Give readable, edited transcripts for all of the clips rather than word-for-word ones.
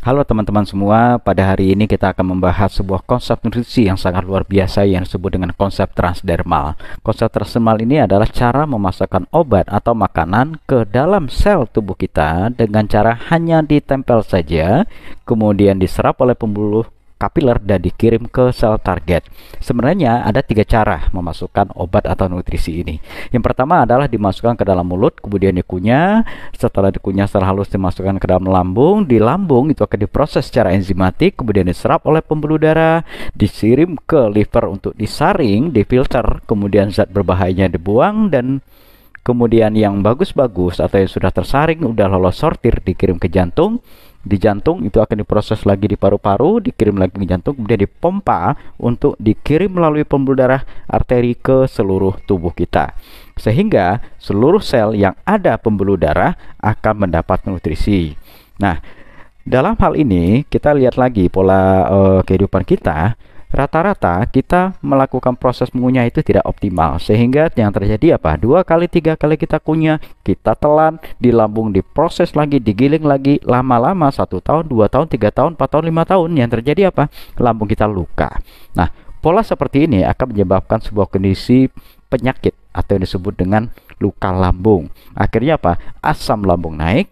Halo teman-teman semua, pada hari ini kita akan membahas sebuah konsep nutrisi yang sangat luar biasa yang disebut dengan konsep transdermal. Konsep transdermal ini adalah cara memasukkan obat atau makanan ke dalam sel tubuh kita dengan cara hanya ditempel saja, kemudian diserap oleh pembuluh kapiler dan dikirim ke sel target. Sebenarnya ada 3 cara memasukkan obat atau nutrisi ini. Yang pertama adalah dimasukkan ke dalam mulut, kemudian dikunyah. Setelah dikunyah secara halus dimasukkan ke dalam lambung. Di lambung itu akan diproses secara enzimatik, kemudian diserap oleh pembuluh darah, dikirim ke liver untuk disaring, difilter, kemudian zat berbahayanya dibuang, dan kemudian yang bagus-bagus atau yang sudah tersaring, udah lolos sortir, dikirim ke jantung. Di jantung itu akan diproses lagi di paru-paru, dikirim lagi ke jantung, kemudian dipompa untuk dikirim melalui pembuluh darah arteri ke seluruh tubuh kita. Sehingga seluruh sel yang ada pembuluh darah akan mendapat nutrisi. Nah, dalam hal ini kita lihat lagi pola kehidupan kita. Rata-rata kita melakukan proses mengunyah itu tidak optimal, sehingga yang terjadi apa? 2 kali 3 kali kita kunyah, kita telan, di lambung diproses lagi, digiling lagi, lama-lama 1 tahun, 2 tahun, 3 tahun, 4 tahun, 5 tahun, yang terjadi apa? Lambung kita luka. Nah, pola seperti ini akan menyebabkan sebuah kondisi penyakit atau yang disebut dengan luka lambung. Akhirnya apa? Asam lambung naik,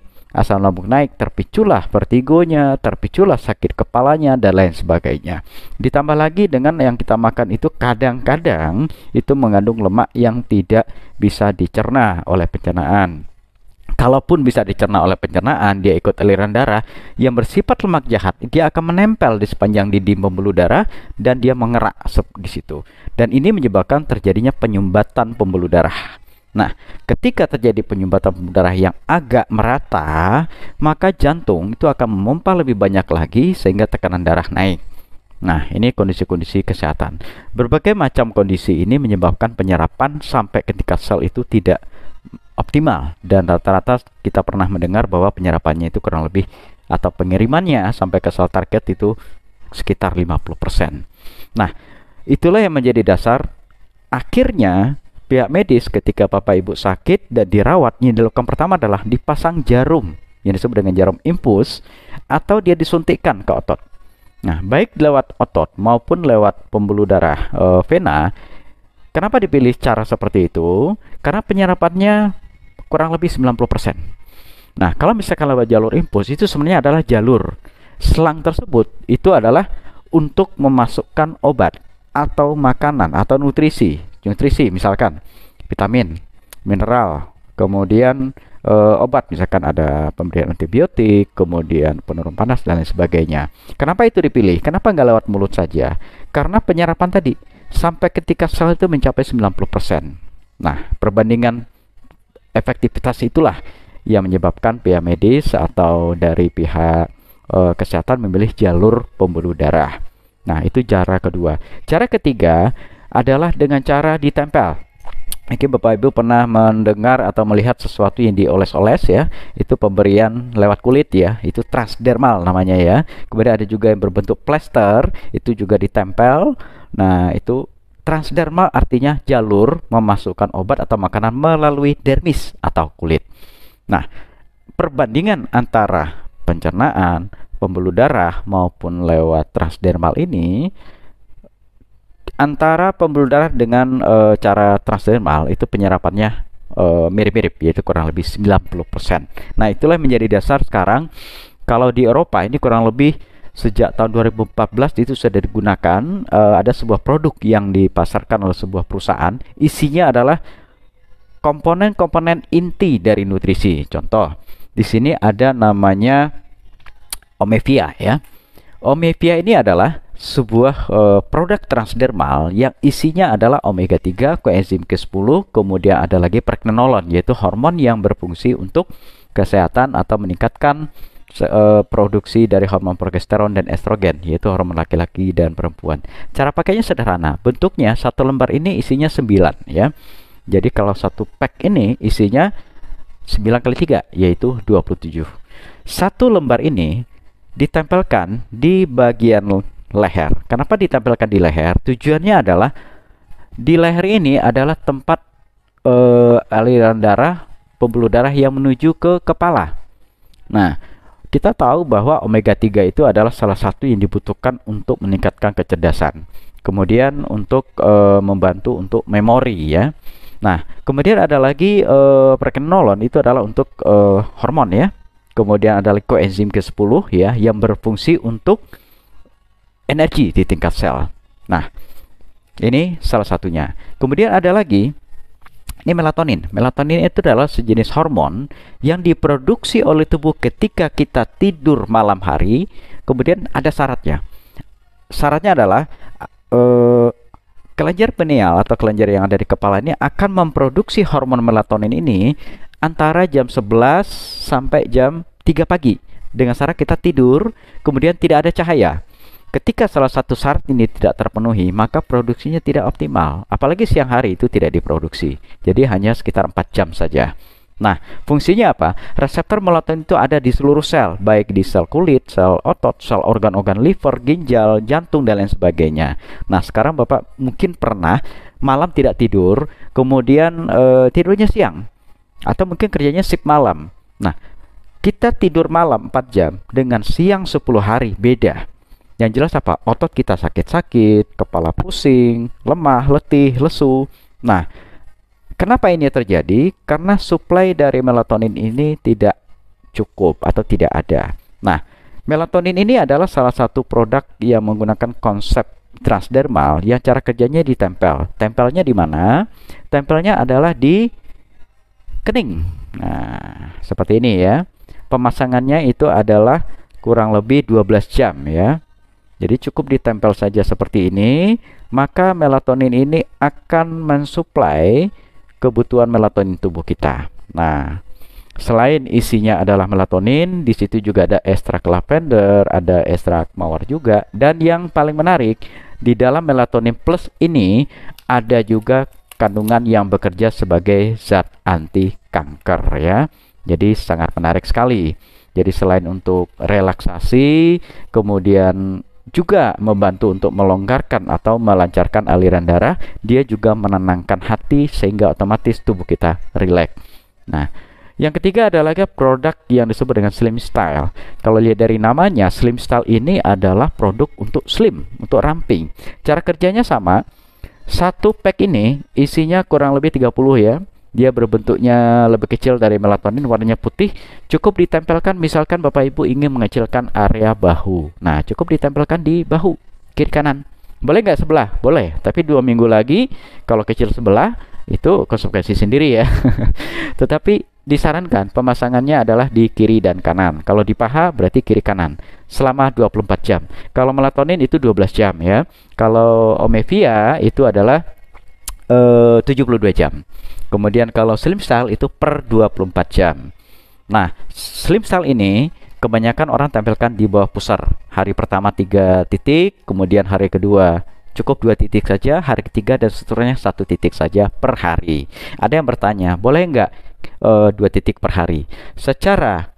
terpiculah vertigonya, terpiculah sakit kepalanya, dan lain sebagainya. Ditambah lagi dengan yang kita makan itu kadang-kadang itu mengandung lemak yang tidak bisa dicerna oleh pencernaan. Kalaupun bisa dicerna oleh pencernaan, dia ikut aliran darah yang bersifat lemak jahat, dia akan menempel di sepanjang dinding pembuluh darah dan dia mengerak di situ. Dan ini menyebabkan terjadinya penyumbatan pembuluh darah. Nah, ketika terjadi penyumbatan pembuluh darah yang agak merata, maka jantung itu akan memompa lebih banyak lagi sehingga tekanan darah naik. Nah, ini kondisi-kondisi kesehatan. Berbagai macam kondisi ini menyebabkan penyerapan sampai ketika sel itu tidak optimal, dan rata-rata kita pernah mendengar bahwa penyerapannya itu kurang lebih atau pengirimannya sampai ke sel target itu sekitar 50%. Nah, itulah yang menjadi dasar akhirnya pihak medis ketika bapak ibu sakit dan dirawat, yang dilakukan pertama adalah dipasang jarum yang disebut dengan jarum infus atau dia disuntikkan ke otot. Nah, baik lewat otot maupun lewat pembuluh darah vena. Kenapa dipilih cara seperti itu? Karena penyerapannya kurang lebih 90%. Nah, kalau misalkan lewat jalur infus, itu sebenarnya adalah jalur selang tersebut itu adalah untuk memasukkan obat atau makanan atau nutrisi misalkan vitamin, mineral, kemudian obat, misalkan ada pemberian antibiotik, kemudian penurun panas dan lain sebagainya. Kenapa itu dipilih? Kenapa nggak lewat mulut saja? Karena penyerapan tadi sampai ketika sel itu mencapai 90%. Nah, perbandingan efektivitas itulah yang menyebabkan pihak medis atau dari pihak kesehatan memilih jalur pembuluh darah. Nah, itu cara kedua. Cara ketiga adalah dengan cara ditempel. Mungkin Bapak Ibu pernah mendengar atau melihat sesuatu yang dioles-oles ya, itu pemberian lewat kulit ya, itu transdermal namanya ya. Kemudian ada juga yang berbentuk plester, itu juga ditempel. Nah, itu transdermal artinya jalur memasukkan obat atau makanan melalui dermis atau kulit. Nah, perbandingan antara pencernaan, pembuluh darah maupun lewat transdermal ini, antara pembuluh darah dengan cara transdermal itu penyerapannya mirip-mirip, yaitu kurang lebih 90%. Nah, itulah yang menjadi dasar sekarang kalau di Eropa ini kurang lebih sejak tahun 2014 itu sudah digunakan. Ada sebuah produk yang dipasarkan oleh sebuah perusahaan, isinya adalah komponen-komponen inti dari nutrisi. Contoh, di sini ada namanya Omevia ya. Omevia ini adalah sebuah produk transdermal yang isinya adalah omega 3, koenzim Q10, kemudian ada lagi pregnenolon, yaitu hormon yang berfungsi untuk kesehatan atau meningkatkan produksi dari hormon progesteron dan estrogen, yaitu hormon laki-laki dan perempuan. Cara pakainya sederhana, bentuknya satu lembar ini isinya 9 ya. Jadi kalau satu pack ini isinya 9 kali 3, yaitu 27. Satu lembar ini ditempelkan di bagian leher. Kenapa ditempelkan di leher? Tujuannya adalah di leher ini adalah tempat aliran darah, pembuluh darah yang menuju ke kepala. Nah, kita tahu bahwa omega 3 itu adalah salah satu yang dibutuhkan untuk meningkatkan kecerdasan. Kemudian untuk membantu untuk memori ya. Nah, kemudian ada lagi pregnenolon, itu adalah untuk hormon ya. Kemudian ada koenzim ke-10 ya yang berfungsi untuk energi di tingkat sel. Nah, ini salah satunya. Kemudian ada lagi ini melatonin. Melatonin itu adalah sejenis hormon yang diproduksi oleh tubuh ketika kita tidur malam hari. Kemudian ada syaratnya. Syaratnya adalah kelenjar pineal atau kelenjar yang ada di kepala ini akan memproduksi hormon melatonin ini antara jam 11 sampai jam 3 pagi dengan syarat kita tidur kemudian tidak ada cahaya. Ketika salah satu syarat ini tidak terpenuhi, maka produksinya tidak optimal. Apalagi siang hari itu tidak diproduksi. Jadi hanya sekitar 4 jam saja. Nah, fungsinya apa? Reseptor melatonin itu ada di seluruh sel, baik di sel kulit, sel otot, sel organ-organ liver, ginjal, jantung, dan lain sebagainya. Nah, sekarang Bapak mungkin pernah malam tidak tidur, kemudian tidurnya siang. Atau mungkin kerjanya shift malam. Nah, kita tidur malam 4 jam dengan siang 10 hari beda. Yang jelas apa? Otot kita sakit-sakit, kepala pusing, lemah, letih, lesu. Nah, kenapa ini terjadi? Karena suplai dari melatonin ini tidak cukup atau tidak ada. Nah, melatonin ini adalah salah satu produk yang menggunakan konsep transdermal yang cara kerjanya ditempel. Tempelnya di mana? Tempelnya adalah di kening. Nah, seperti ini ya. Pemasangannya itu adalah kurang lebih 12 jam ya. Jadi cukup ditempel saja seperti ini, maka melatonin ini akan mensuplai kebutuhan melatonin tubuh kita. Nah, selain isinya adalah melatonin, di situ juga ada ekstrak lavender, ada ekstrak mawar juga, dan yang paling menarik di dalam melatonin plus ini ada juga kandungan yang bekerja sebagai zat anti kanker ya. Jadi sangat menarik sekali. Jadi selain untuk relaksasi, kemudian juga membantu untuk melonggarkan atau melancarkan aliran darah, dia juga menenangkan hati sehingga otomatis tubuh kita rileks. Nah, yang ketiga adalah produk yang disebut dengan Slim Style. Kalau lihat dari namanya, Slim Style ini adalah produk untuk slim, untuk ramping. Cara kerjanya sama. Satu pack ini isinya kurang lebih 30 ya. Dia berbentuknya lebih kecil dari melatonin, warnanya putih. Cukup ditempelkan, misalkan Bapak Ibu ingin mengecilkan area bahu. Nah, cukup ditempelkan di bahu, kiri kanan. Boleh nggak sebelah? Boleh. Tapi 2 minggu lagi, kalau kecil sebelah, itu konsekuensi sendiri ya. Tetapi disarankan pemasangannya adalah di kiri dan kanan. Kalau di paha berarti kiri kanan. Selama 24 jam. Kalau melatonin itu 12 jam ya. Kalau Omevia itu adalah 72 jam. Kemudian kalau Slim Style itu per 24 jam. Nah, Slim Style ini kebanyakan orang tampilkan di bawah pusar. Hari pertama 3 titik, kemudian hari kedua cukup 2 titik saja, hari ketiga dan seterusnya 1 titik saja per hari. Ada yang bertanya, boleh nggak 2 titik per hari? Secara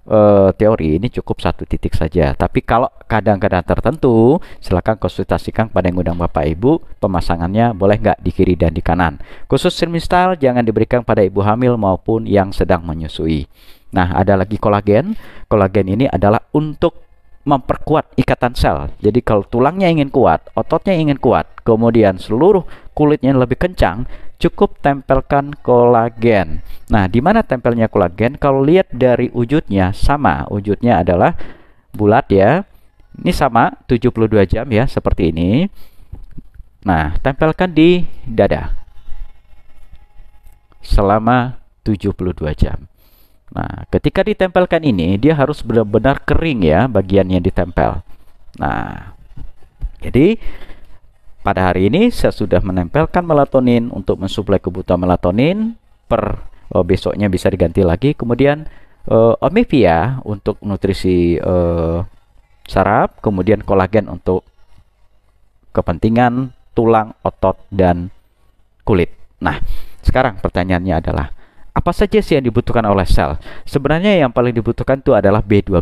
teori ini cukup 1 titik saja. Tapi kalau keadaan-keadaan tertentu, silakan konsultasikan pada yang undang Bapak Ibu. Pemasangannya boleh nggak di kiri dan di kanan. Khusus Slim Style jangan diberikan pada ibu hamil maupun yang sedang menyusui. Nah, ada lagi kolagen. Kolagen ini adalah untuk memperkuat ikatan sel. Jadi kalau tulangnya ingin kuat, ototnya ingin kuat, kemudian seluruh kulitnya lebih kencang, cukup tempelkan kolagen. Nah, di mana tempelnya kolagen? Kalau lihat dari wujudnya sama, wujudnya adalah bulat ya. Ini sama 72 jam ya, seperti ini. Nah, tempelkan di dada selama 72 jam. Nah, ketika ditempelkan ini, dia harus benar-benar kering ya bagian yang ditempel. Nah, jadi pada hari ini saya sudah menempelkan melatonin untuk mensuplai kebutuhan melatonin. Per besoknya bisa diganti lagi. Kemudian Omevia untuk nutrisi saraf, kemudian kolagen untuk kepentingan tulang, otot, dan kulit. Nah, sekarang pertanyaannya adalah apa saja sih yang dibutuhkan oleh sel? Sebenarnya yang paling dibutuhkan itu adalah B12+,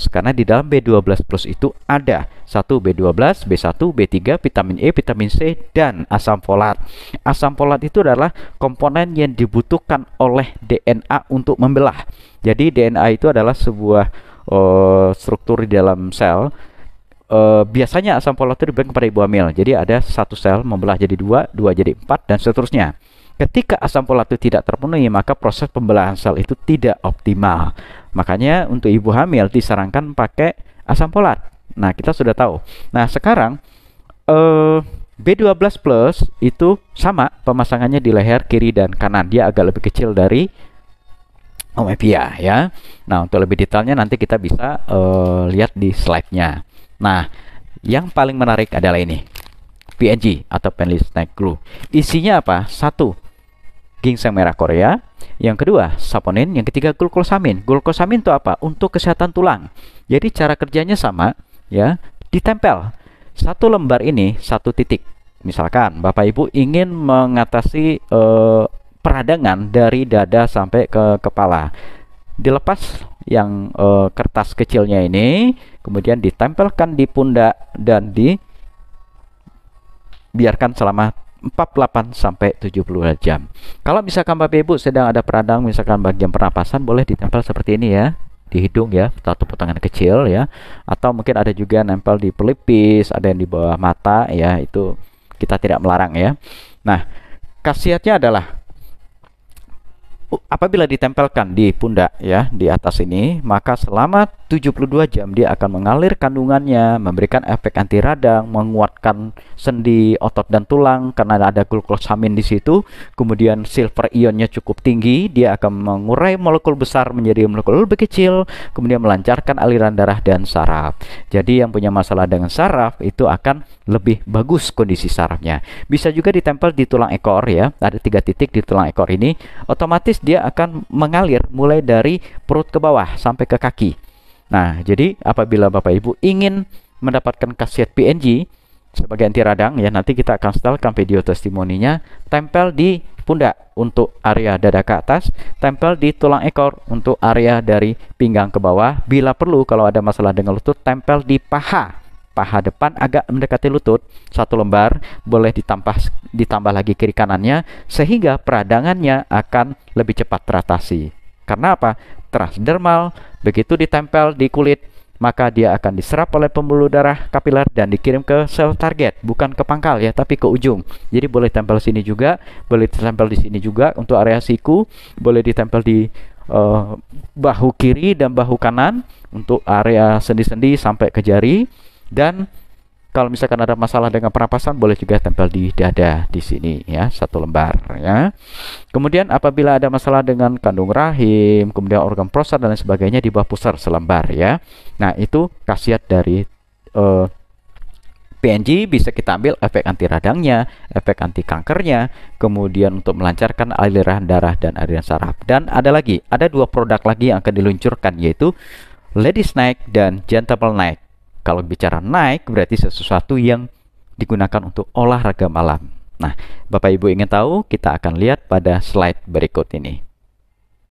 karena di dalam B12+ itu ada 1 B12, B1, B3, vitamin E, vitamin C, dan asam folat. Asam folat itu adalah komponen yang dibutuhkan oleh DNA untuk membelah. Jadi DNA itu adalah sebuah struktur di dalam sel, biasanya asam folat itu diberikan kepada ibu hamil. Jadi ada satu sel membelah jadi dua, dua jadi empat, dan seterusnya. Ketika asam folat itu tidak terpenuhi, maka proses pembelahan sel itu tidak optimal. Makanya untuk ibu hamil disarankan pakai asam folat. Nah, kita sudah tahu. Nah, sekarang B12 plus itu sama pemasangannya di leher kiri dan kanan. Dia agak lebih kecil dari Omepia ya. Nah, untuk lebih detailnya nanti kita bisa lihat di slide-nya. Nah, yang paling menarik adalah ini, PNG atau Painless Night Glue. Isinya apa? Satu, ginseng merah Korea. Yang kedua, saponin. Yang ketiga, glukosamin. Glukosamin itu apa? Untuk kesehatan tulang. Jadi cara kerjanya sama ya, ditempel. Satu lembar ini satu titik. Misalkan Bapak Ibu ingin mengatasi peradangan dari dada sampai ke kepala, dilepas yang kertas kecilnya ini, kemudian ditempelkan di pundak dan dibiarkan selama 48 sampai 72 jam. Kalau misalkan Bapak Ibu sedang ada peradang, misalkan bagian pernapasan, boleh ditempel seperti ini ya, di hidung ya, satu potongan kecil ya, atau mungkin ada juga nempel di pelipis, ada yang di bawah mata ya, itu kita tidak melarang ya. Nah, khasiatnya adalah apabila ditempelkan di pundak ya, di atas ini, maka selama 72 jam dia akan mengalir kandungannya, memberikan efek anti radang, menguatkan sendi, otot dan tulang karena ada glukosamin di situ. Kemudian silver ionnya cukup tinggi, dia akan mengurai molekul besar menjadi molekul lebih kecil, kemudian melancarkan aliran darah dan saraf. Jadi yang punya masalah dengan saraf itu akan lebih bagus kondisi sarafnya. Bisa juga ditempel di tulang ekor ya, ada 3 titik di tulang ekor ini, otomatis dia akan mengalir mulai dari perut ke bawah sampai ke kaki. Nah, jadi apabila Bapak Ibu ingin mendapatkan khasiat PNG sebagai anti radang ya, nanti kita akan setelkan video testimoninya. Tempel di pundak untuk area dada ke atas, tempel di tulang ekor untuk area dari pinggang ke bawah. Bila perlu kalau ada masalah dengan lutut, tempel di paha depan agak mendekati lutut, 1 lembar, boleh ditambah lagi kiri kanannya, sehingga peradangannya akan lebih cepat teratasi. Karena apa? Transdermal, begitu ditempel di kulit, maka dia akan diserap oleh pembuluh darah kapiler dan dikirim ke sel target, bukan ke pangkal ya, tapi ke ujung. Jadi boleh tempel sini juga, boleh ditempel di sini juga untuk area siku, boleh ditempel di bahu kiri dan bahu kanan untuk area sendi-sendi sampai ke jari. Dan kalau misalkan ada masalah dengan pernapasan, boleh juga tempel di dada di sini ya, 1 lembar ya. Kemudian apabila ada masalah dengan kandung rahim, kemudian organ prostat dan lain sebagainya, di bawah pusar selembar ya. Nah, itu khasiat dari PNG. Bisa kita ambil efek anti radangnya, efek anti kankernya, kemudian untuk melancarkan aliran darah dan aliran saraf. Dan ada 2 produk lagi yang akan diluncurkan, yaitu Ladies Night dan Gentleman Night. Kalau bicara naik berarti sesuatu yang digunakan untuk olahraga malam. Nah, Bapak Ibu ingin tahu, kita akan lihat pada slide berikut ini.